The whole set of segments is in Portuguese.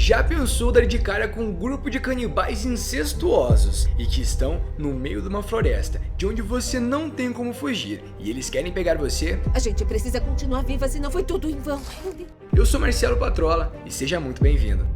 Já pensou dar de cara com um grupo de canibais incestuosos e que estão no meio de uma floresta, de onde você não tem como fugir, e eles querem pegar você? A gente precisa continuar viva, senão foi tudo em vão. Eu sou Marcelo Patrola e seja muito bem-vindo.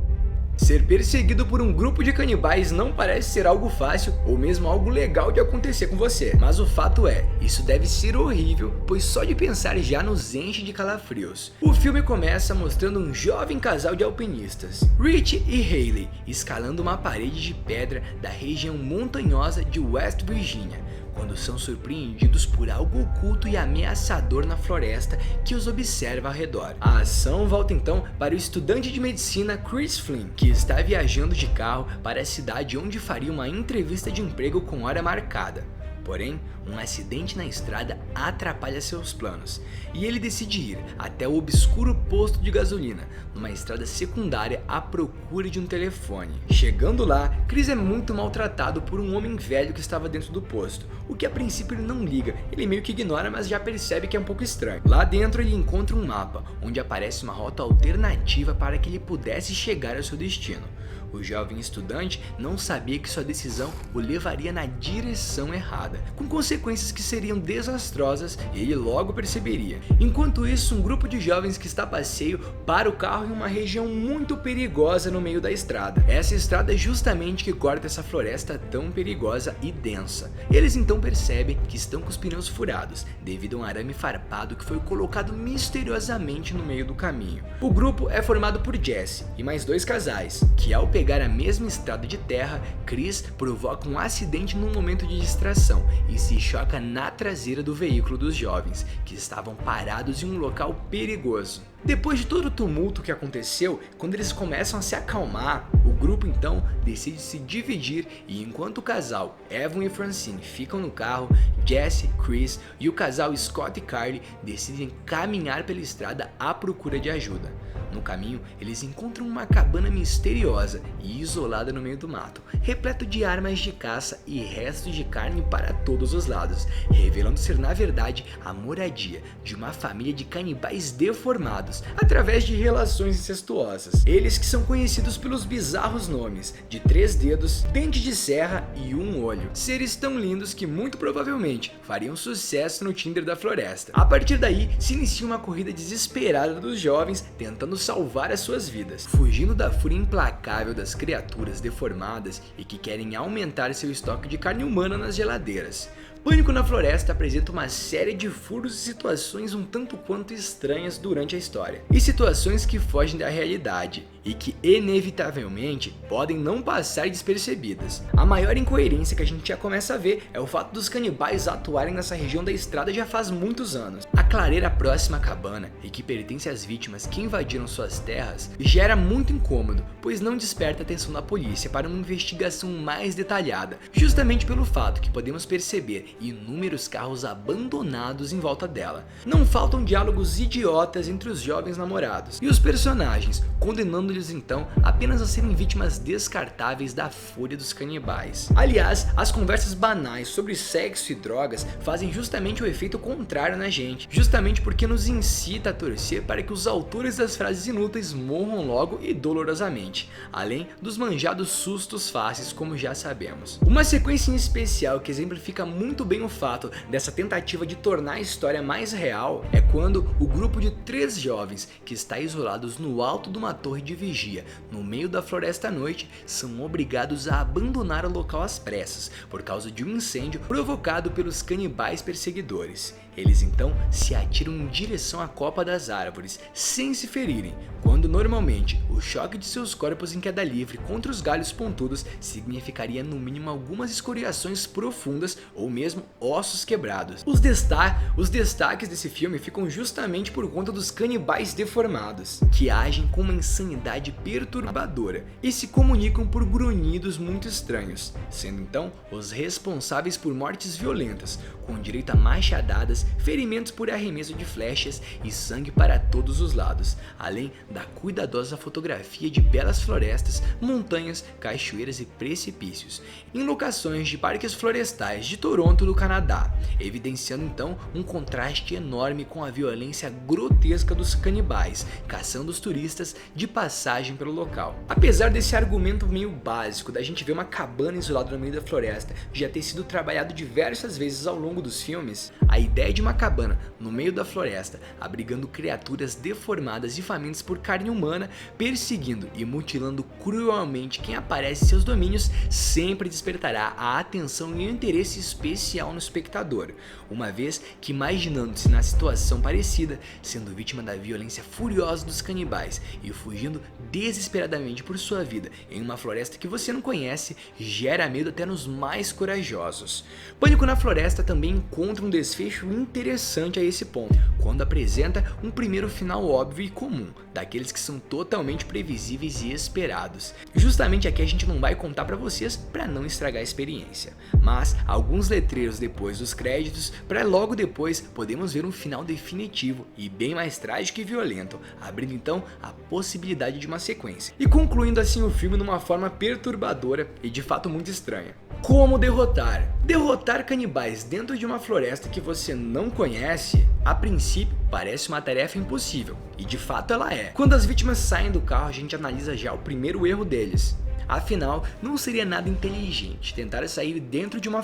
Ser perseguido por um grupo de canibais não parece ser algo fácil ou mesmo algo legal de acontecer com você. Mas o fato é, isso deve ser horrível, pois só de pensar já nos enche de calafrios. O filme começa mostrando um jovem casal de alpinistas, Rich e Hayley, escalando uma parede de pedra da região montanhosa de West Virginia, quando são surpreendidos por algo oculto e ameaçador na floresta que os observa ao redor. A ação volta então para o estudante de medicina Chris Flynn, que está viajando de carro para a cidade onde faria uma entrevista de emprego com hora marcada. Porém, um acidente na estrada atrapalha seus planos e ele decide ir até o obscuro posto de gasolina, numa estrada secundária à procura de um telefone. Chegando lá, Chris é muito maltratado por um homem velho que estava dentro do posto, o que a princípio ele não liga, ele meio que ignora, mas já percebe que é um pouco estranho. Lá dentro ele encontra um mapa, onde aparece uma rota alternativa para que ele pudesse chegar ao seu destino. O jovem estudante não sabia que sua decisão o levaria na direção errada, com consequências que seriam desastrosas e ele logo perceberia. Enquanto isso, um grupo de jovens que está a passeio para o carro em uma região muito perigosa no meio da estrada. Essa estrada é justamente que corta essa floresta tão perigosa e densa. Eles então percebem que estão com os pneus furados, devido a um arame farpado que foi colocado misteriosamente no meio do caminho. O grupo é formado por Jesse e mais dois casais, que ao pegar a mesma estrada de terra, Chris provoca um acidente num momento de distração e se choca na traseira do veículo dos jovens, que estavam parados em um local perigoso. Depois de todo o tumulto que aconteceu, quando eles começam a se acalmar, o grupo então decide se dividir e enquanto o casal Evan e Francine ficam no carro, Jesse, Chris e o casal Scott e Carly decidem caminhar pela estrada à procura de ajuda. No caminho, eles encontram uma cabana misteriosa e isolada no meio do mato, repleto de armas de caça e restos de carne para todos os lados, revelando ser na verdade a moradia de uma família de canibais deformados através de relações incestuosas. Eles que são conhecidos pelos bizarros nomes de 3 dedos, dente de serra e um olho. Seres tão lindos que muito provavelmente fariam sucesso no Tinder da floresta. A partir daí, se inicia uma corrida desesperada dos jovens tentando salvar as suas vidas, fugindo da fúria implacável das criaturas deformadas e que querem aumentar seu estoque de carne humana nas geladeiras. Pânico na Floresta apresenta uma série de furos e situações um tanto quanto estranhas durante a história, e situações que fogem da realidade e que inevitavelmente podem não passar despercebidas. A maior incoerência que a gente já começa a ver é o fato dos canibais atuarem nessa região da estrada já faz muitos anos. A clareira próxima à cabana e que pertence às vítimas que invadiram suas terras gera muito incômodo, pois não desperta a atenção da polícia para uma investigação mais detalhada, justamente pelo fato que podemos perceber inúmeros carros abandonados em volta dela. Não faltam diálogos idiotas entre os jovens namorados e os personagens, condenando-lhes então apenas a serem vítimas descartáveis da fúria dos canibais. Aliás, as conversas banais sobre sexo e drogas fazem justamente o efeito contrário na gente, justamente porque nos incita a torcer para que os autores das frases inúteis morram logo e dolorosamente, além dos manjados sustos fáceis como já sabemos. Uma sequência em especial que exemplifica muito bem o fato dessa tentativa de tornar a história mais real é quando o grupo de 3 jovens que está isolados no alto de uma torre de vigia no meio da floresta à noite são obrigados a abandonar o local às pressas por causa de um incêndio provocado pelos canibais perseguidores. Eles então se atiram em direção à copa das árvores sem se ferirem, quando normalmente o choque de seus corpos em queda livre contra os galhos pontudos significaria no mínimo algumas escoriações profundas ou mesmo ossos quebrados. Os destaques desse filme ficam justamente por conta dos canibais deformados, que agem com uma insanidade perturbadora e se comunicam por grunhidos muito estranhos, sendo então os responsáveis por mortes violentas, com direito a machadadas ferimentos por arremesso de flechas e sangue para todos os lados, além da cuidadosa fotografia de belas florestas, montanhas, cachoeiras e precipícios, em locações de parques florestais de Toronto, no Canadá, evidenciando então um contraste enorme com a violência grotesca dos canibais, caçando os turistas de passagem pelo local. Apesar desse argumento meio básico da gente ver uma cabana isolada no meio da floresta já ter sido trabalhado diversas vezes ao longo dos filmes, a ideia de uma cabana no meio da floresta, abrigando criaturas deformadas e famintas por carne humana, perseguindo e mutilando cruelmente quem aparece em seus domínios, sempre despertará a atenção e o interesse especial no espectador, uma vez que, imaginando-se na situação parecida, sendo vítima da violência furiosa dos canibais e fugindo desesperadamente por sua vida em uma floresta que você não conhece, gera medo até nos mais corajosos. Pânico na Floresta também encontra um desfecho interessante a esse ponto, quando apresenta um primeiro final óbvio e comum, daqueles que são totalmente previsíveis e esperados. Justamente aqui a gente não vai contar pra vocês para não estragar a experiência, mas alguns letreiros depois dos créditos, para logo depois podemos ver um final definitivo e bem mais trágico e violento, abrindo então a possibilidade de uma sequência, e concluindo assim o filme numa forma perturbadora e de fato muito estranha. Como derrotar? Derrotar canibais dentro de uma floresta que você não conhece, a princípio parece uma tarefa impossível, e de fato ela é. Quando as vítimas saem do carro, a gente analisa já o primeiro erro deles. Afinal, não seria nada inteligente tentar sair dentro de uma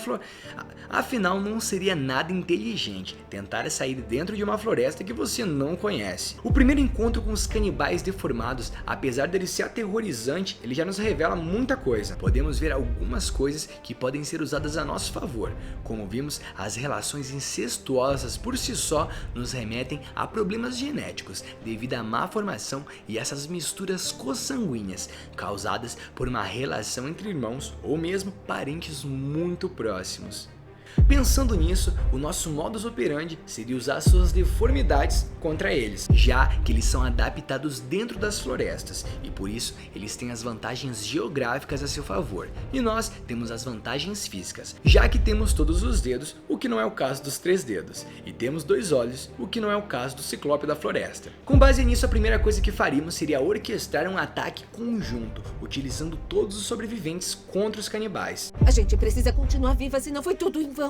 floresta que você não conhece. O primeiro encontro com os canibais deformados, apesar dele ser aterrorizante, ele já nos revela muita coisa. Podemos ver algumas coisas que podem ser usadas a nosso favor. Como vimos, as relações incestuosas por si só nos remetem a problemas genéticos devido à má formação e essas misturas consanguíneas causadas por uma relação entre irmãos ou mesmo parentes muito próximos. Pensando nisso, o nosso modus operandi seria usar suas deformidades contra eles, já que eles são adaptados dentro das florestas e por isso eles têm as vantagens geográficas a seu favor, e nós temos as vantagens físicas, já que temos todos os dedos, o que não é o caso dos 3 dedos, e temos 2 olhos, o que não é o caso do ciclope da floresta. Com base nisso, a primeira coisa que faríamos seria orquestrar um ataque conjunto, utilizando todos os sobreviventes contra os canibais. A gente precisa continuar viva, senão foi tudo em vão.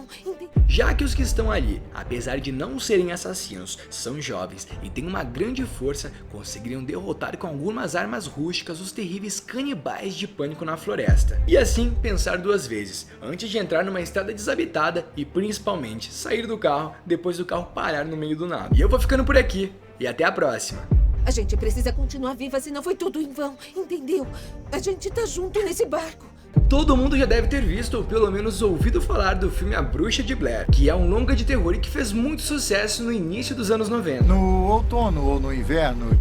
Já que os que estão ali, apesar de não serem assassinos, são jovens e têm uma grande força, conseguiriam derrotar com algumas armas rústicas os terríveis canibais de Pânico na Floresta. E assim pensar 2 vezes, antes de entrar numa estrada desabitada e principalmente sair do carro depois do carro parar no meio do nada. E eu vou ficando por aqui, e até a próxima! A gente precisa continuar viva, senão foi tudo em vão, entendeu? A gente tá junto nesse barco. Todo mundo já deve ter visto ou pelo menos ouvido falar do filme A Bruxa de Blair, que é um longa de terror e que fez muito sucesso no início dos anos 90. No outono ou no inverno